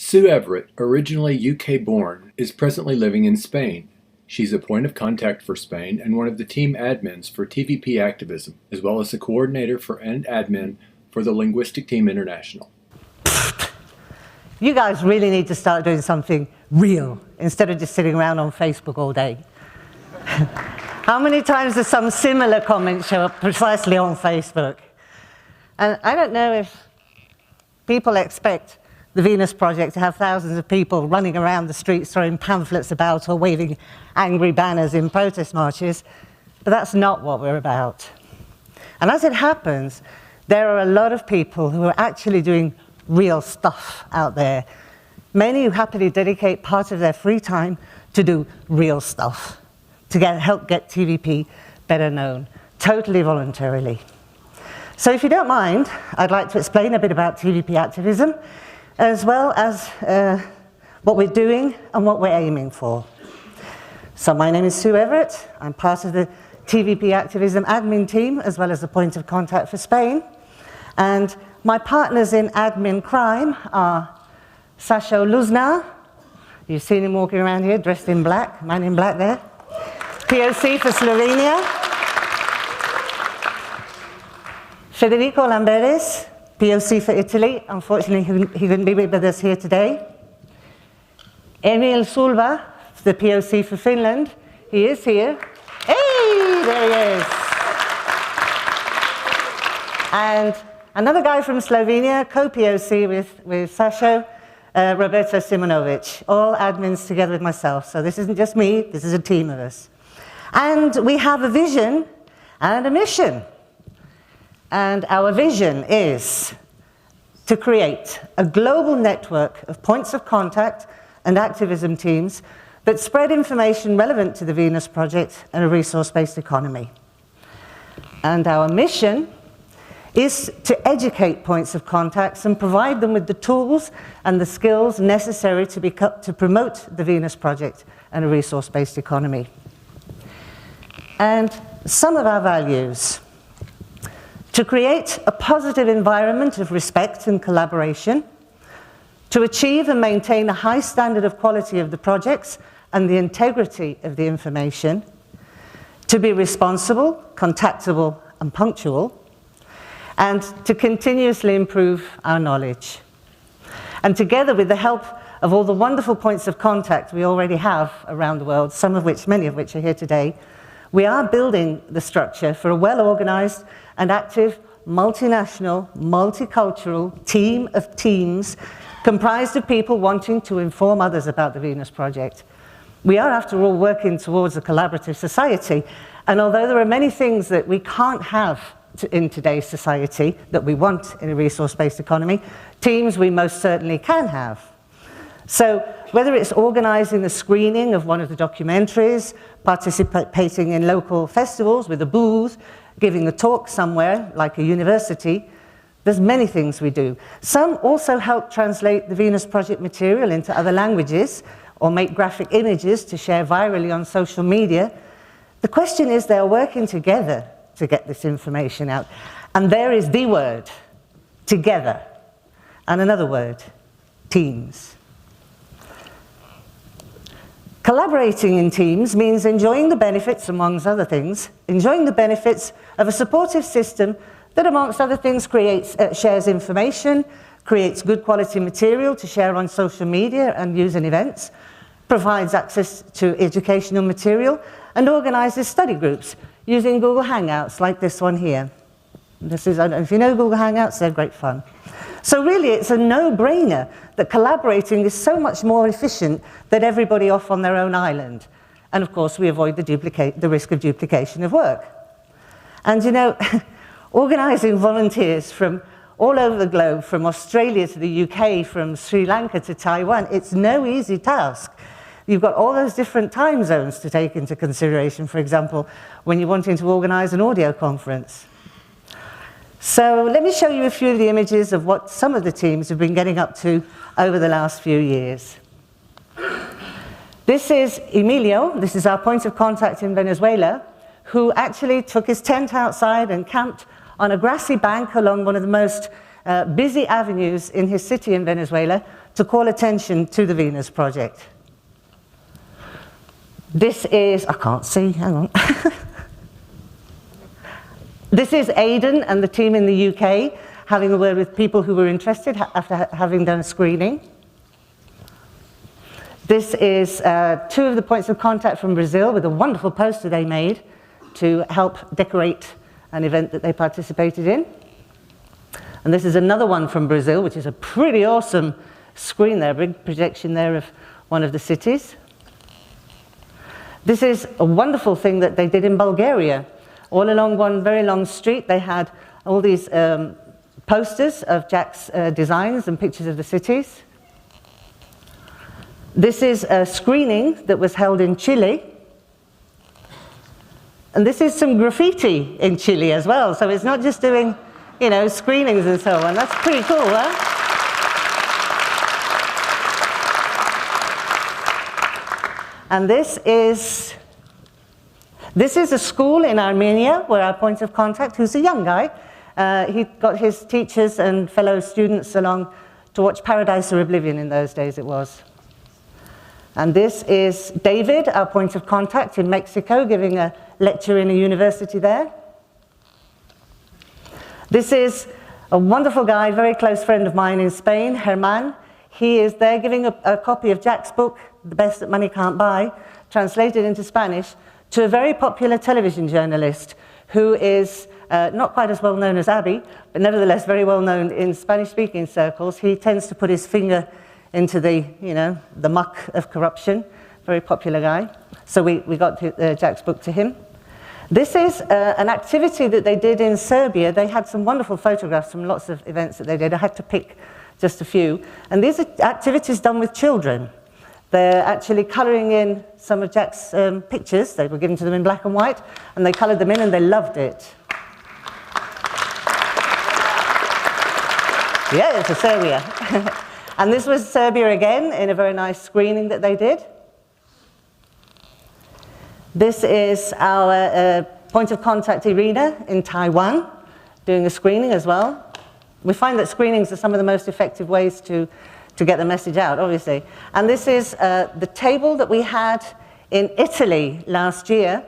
Sue Everett, originally UK-born, is presently living in Spain. She's a point of contact for Spain and one of the team admins for TVP activism, as well as the coordinator and admin for the Linguistic Team International. You guys really need to start doing something real instead of just sitting around on Facebook all day. How many times does some similar comment show up precisely on Facebook? And I don't know if people expect the Venus Project to have thousands of people running around the streets throwing pamphlets about or waving angry banners in protest marches, but that's not what we're about. And as it happens, there are a lot of people who are actually doing real stuff out there. Many who happily dedicate part of their free time to do real stuff, to help get TVP better known, totally voluntarily. So if you don't mind, I'd like to explain a bit about TVP activism, as well as what we're doing and what we're aiming for. So my name is Sue Everett. I'm part of the TVP activism admin team, as well as the point of contact for Spain. And my partners in admin crime are Sašo Luznar. You've seen him walking around here dressed in black, man in black there. POC for Slovenia. Federico Lamberes, POC for Italy. Unfortunately, he couldn't be with us here today. Emil Sulva, the POC for Finland. He is here. Hey, there he is. And another guy from Slovenia, co-POC with Sašo, Roberto Simonovic. All admins together with myself. So this isn't just me, this is a team of us. And we have a vision and a mission. And our vision is to create a global network of points of contact and activism teams that spread information relevant to the Venus Project and a resource-based economy. And our mission is to educate points of contacts and provide them with the tools and the skills necessary to promote the Venus Project and a resource-based economy. And some of our values: to create a positive environment of respect and collaboration, to achieve and maintain a high standard of quality of the projects and the integrity of the information, to be responsible, contactable, and punctual, and to continuously improve our knowledge. And together with the help of all the wonderful points of contact we already have around the world, many of which are here today, we are building the structure for a well-organized and active, multinational, multicultural team of teams comprised of people wanting to inform others about the Venus Project. We are, after all, working towards a collaborative society, and although there are many things that we can't have in today's society that we want in a resource-based economy, teams we most certainly can have. So whether it's organizing the screening of one of the documentaries, participating in local festivals with a booth, giving a talk somewhere, like a university, there's many things we do. Some also help translate the Venus Project material into other languages or make graphic images to share virally on social media. The question is, they're working together to get this information out. And there is the word, together. And another word, teams. Collaborating in teams means enjoying the benefits, amongst other things, enjoying the benefits of a supportive system that, amongst other things, shares information, creates good quality material to share on social media and use in events, provides access to educational material, and organizes study groups using Google Hangouts like this one here. I don't know if you know Google Hangouts, they're great fun. So really, it's a no-brainer that collaborating is so much more efficient than everybody off on their own island. And of course, we avoid the risk of duplication of work. And you know, organizing volunteers from all over the globe, from Australia to the UK, from Sri Lanka to Taiwan, it's no easy task. You've got all those different time zones to take into consideration, for example, when you're wanting to organize an audio conference. So let me show you a few of the images of what some of the teams have been getting up to over the last few years. This is Emilio, this is our point of contact in Venezuela, who actually took his tent outside and camped on a grassy bank along one of the most busy avenues in his city in Venezuela to call attention to the Venus Project. This is, I can't see, hang on. This is Aidan and the team in the UK having a word with people who were interested after having done a screening. This is two of the points of contact from Brazil with a wonderful poster they made to help decorate an event that they participated in. And this is another one from Brazil, which is a pretty awesome screen there, a big projection there of one of the cities. This is a wonderful thing that they did in Bulgaria. All along one very long street, they had all these posters of Jack's designs and pictures of the cities. This is a screening that was held in Chile. And this is some graffiti in Chile as well. So it's not just doing, you know, screenings and so on. That's pretty cool, huh? And this is a school in Armenia where our point of contact, who's a young guy, he got his teachers and fellow students along to watch Paradise or Oblivion in those days it was. And this is David, our point of contact in Mexico, giving a lecture in a university there. This is a wonderful guy, very close friend of mine in Spain, Herman. He is there giving a copy of Jack's book, The Best That Money Can't Buy, translated into Spanish, to a very popular television journalist who is not quite as well known as Abby, but nevertheless very well known in Spanish-speaking circles. He tends to put his finger into the, you know, the muck of corruption. Very popular guy. So we got Jack's book to him. This is an activity that they did in Serbia. They had some wonderful photographs from lots of events that they did. I had to pick just a few. And these are activities done with children. They're actually colouring in some of Jack's pictures. They were given to them in black and white, and they coloured them in and they loved it. Yeah, it's a Serbia. And this was Serbia again in a very nice screening that they did. This is our point of contact Irina in Taiwan, doing a screening as well. We find that screenings are some of the most effective ways to get the message out, obviously. And this is the table that we had in Italy last year.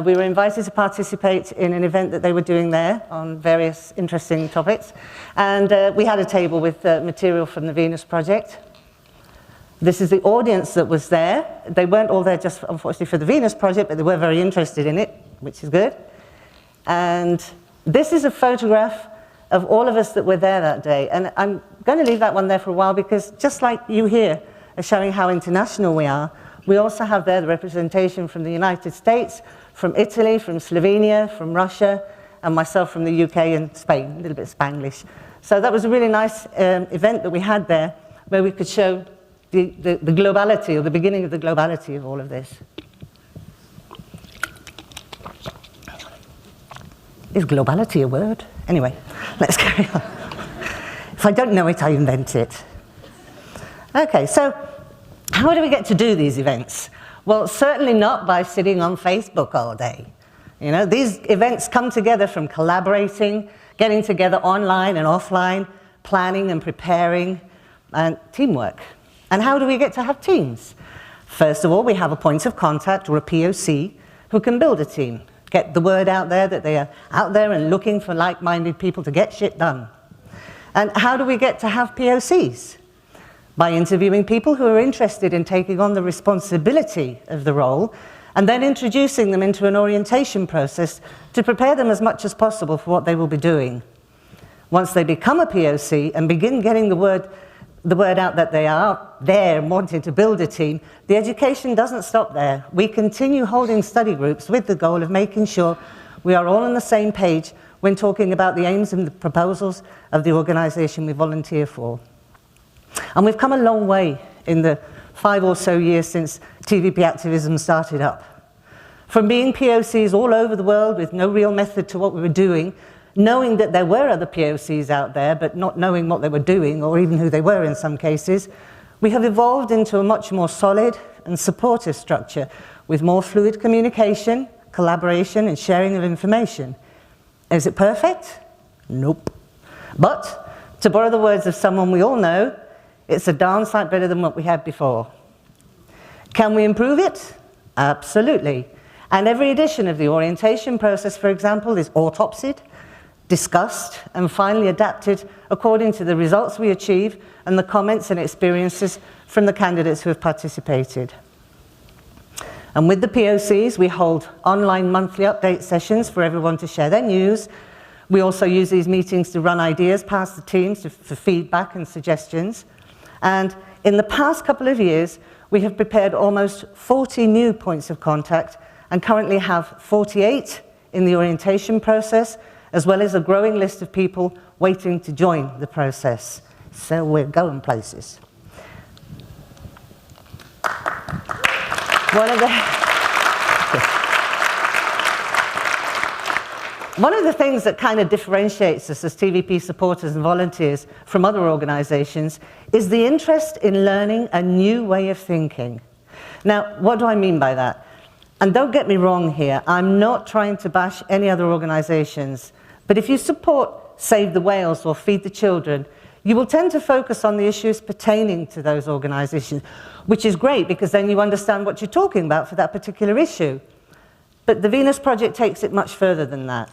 We were invited to participate in an event that they were doing there on various interesting topics. And we had a table with material from the Venus Project. This is the audience that was there. They weren't all there just, unfortunately, for the Venus Project, but they were very interested in it, which is good. And this is a photograph of all of us that were there that day. And I'm going to leave that one there for a while because just like you here are showing how international we are, we also have there the representation from the United States, from Italy, from Slovenia, from Russia, and myself from the UK and Spain, a little bit Spanglish. So that was a really nice event that we had there where we could show the globality, or the beginning of the globality of all of this. Is globality a word? Anyway, let's carry on. If I don't know it, I invent it. Okay, so how do we get to do these events? Well, certainly not by sitting on Facebook all day. You know, these events come together from collaborating, getting together online and offline, planning and preparing, and teamwork. And how do we get to have teams? First of all, we have a point of contact, or a POC, who can build a team. Get the word out there that they are out there and looking for like-minded people to get shit done. And how do we get to have POCs? By interviewing people who are interested in taking on the responsibility of the role, and then introducing them into an orientation process to prepare them as much as possible for what they will be doing. Once they become a POC and begin getting the word out that they are there and wanting to build a team, the education doesn't stop there. We continue holding study groups with the goal of making sure we are all on the same page when talking about the aims and the proposals of the organisation we volunteer for. And we've come a long way in the 5 or so years since TVP activism started up. From being POCs all over the world with no real method to what we were doing, knowing that there were other POCs out there, but not knowing what they were doing, or even who they were in some cases, we have evolved into a much more solid and supportive structure with more fluid communication, collaboration, and sharing of information. Is it perfect? Nope. But, to borrow the words of someone we all know, It's a darn sight better than what we had before. Can we improve it? Absolutely. And every edition of the orientation process, for example, is autopsied, discussed, and finally adapted according to the results we achieve and the comments and experiences from the candidates who have participated. And with the POCs, we hold online monthly update sessions for everyone to share their news. We also use these meetings to run ideas past the teams for feedback and suggestions. And in the past couple of years, we have prepared almost 40 new points of contact and currently have 48 in the orientation process, as well as a growing list of people waiting to join the process. So we're going places. One of the things that kind of differentiates us as TVP supporters and volunteers from other organizations is the interest in learning a new way of thinking. Now, what do I mean by that? And don't get me wrong here, I'm not trying to bash any other organizations, but if you support Save the Whales or Feed the Children, you will tend to focus on the issues pertaining to those organizations, which is great because then you understand what you're talking about for that particular issue. But the Venus Project takes it much further than that.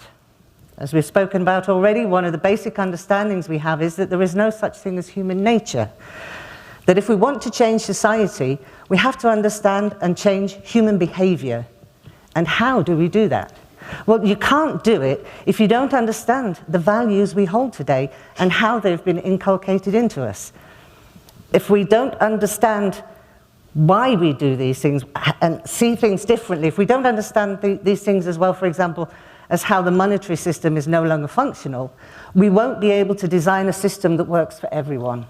As we've spoken about already, one of the basic understandings we have is that there is no such thing as human nature. That if we want to change society, we have to understand and change human behavior. And how do we do that? Well, you can't do it if you don't understand the values we hold today and how they've been inculcated into us. If we don't understand why we do these things and see things differently, if we don't understand these things as well, for example, as how the monetary system is no longer functional, we won't be able to design a system that works for everyone.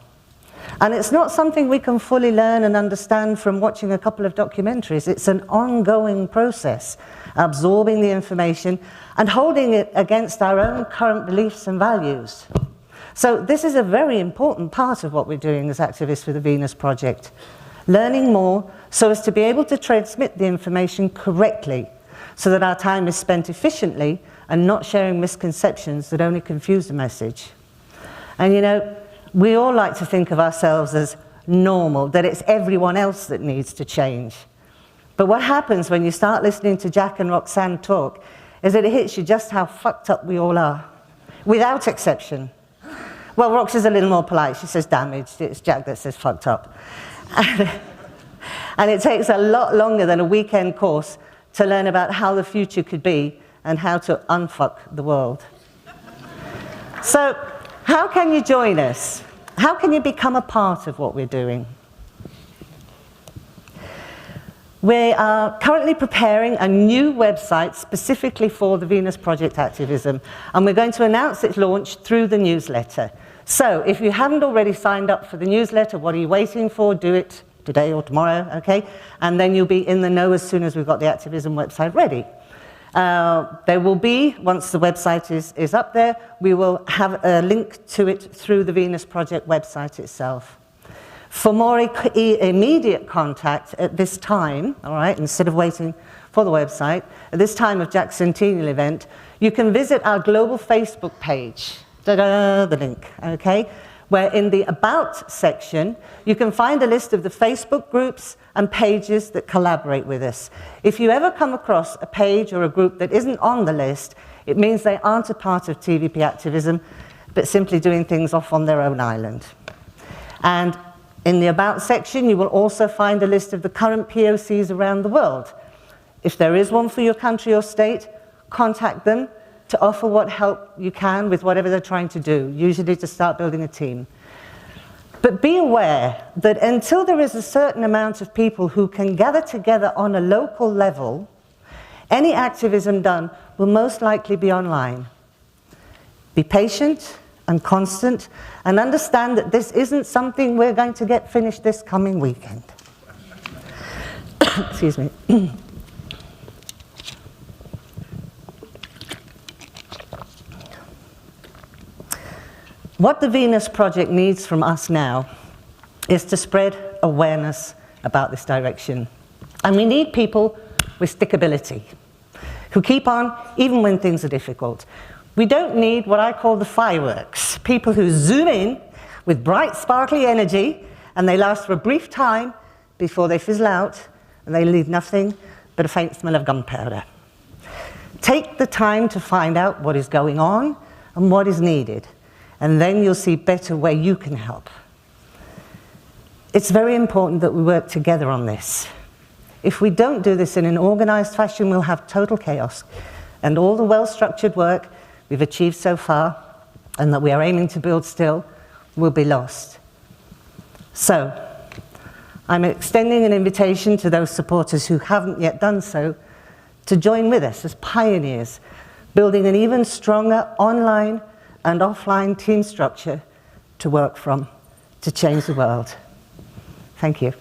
And it's not something we can fully learn and understand from watching a couple of documentaries. It's an ongoing process, absorbing the information and holding it against our own current beliefs and values. So this is a very important part of what we're doing as activists for the Venus Project. Learning more so as to be able to transmit the information correctly so that our time is spent efficiently and not sharing misconceptions that only confuse the message. And you know, we all like to think of ourselves as normal, that it's everyone else that needs to change. But what happens when you start listening to Jack and Roxanne talk is that it hits you just how fucked up we all are, without exception. Well, Rox is a little more polite. She says damaged. It's Jack that says fucked up. And it takes a lot longer than a weekend course to learn about how the future could be and how to unfuck the world. So, how can you join us? How can you become a part of what we're doing? We are currently preparing a new website specifically for the Venus Project activism, and we're going to announce its launch through the newsletter. So, if you haven't already signed up for the newsletter, what are you waiting for? Do it today or tomorrow, okay? And then you'll be in the know as soon as we've got the activism website ready. There will be, once the website is up there, we will have a link to it through the Venus Project website itself. For more immediate contact at this time, all right, instead of waiting for the website, at this time of Jack's Centennial event, you can visit our global Facebook page. Ta-da, the link, okay? Where in the About section, you can find a list of the Facebook groups and pages that collaborate with us. If you ever come across a page or a group that isn't on the list, it means they aren't a part of TVP activism, but simply doing things off on their own island. And in the About section, you will also find a list of the current POCs around the world. If there is one for your country or state, contact them to offer what help you can with whatever they're trying to do, usually to start building a team. But be aware that until there is a certain amount of people who can gather together on a local level, any activism done will most likely be online. Be patient and constant, and understand that this isn't something we're going to get finished this coming weekend. Excuse me. What the Venus Project needs from us now is to spread awareness about this direction. And we need people with stickability, who keep on even when things are difficult. We don't need what I call the fireworks, people who zoom in with bright, sparkly energy and they last for a brief time before they fizzle out and they leave nothing but a faint smell of gunpowder. Take the time to find out what is going on and what is needed, and then you'll see better where you can help. It's very important that we work together on this. If we don't do this in an organized fashion, we'll have total chaos, and all the well-structured work we've achieved so far and that we are aiming to build still will be lost. So, I'm extending an invitation to those supporters who haven't yet done so to join with us as pioneers, building an even stronger online and offline team structure to work from, to change the world. Thank you.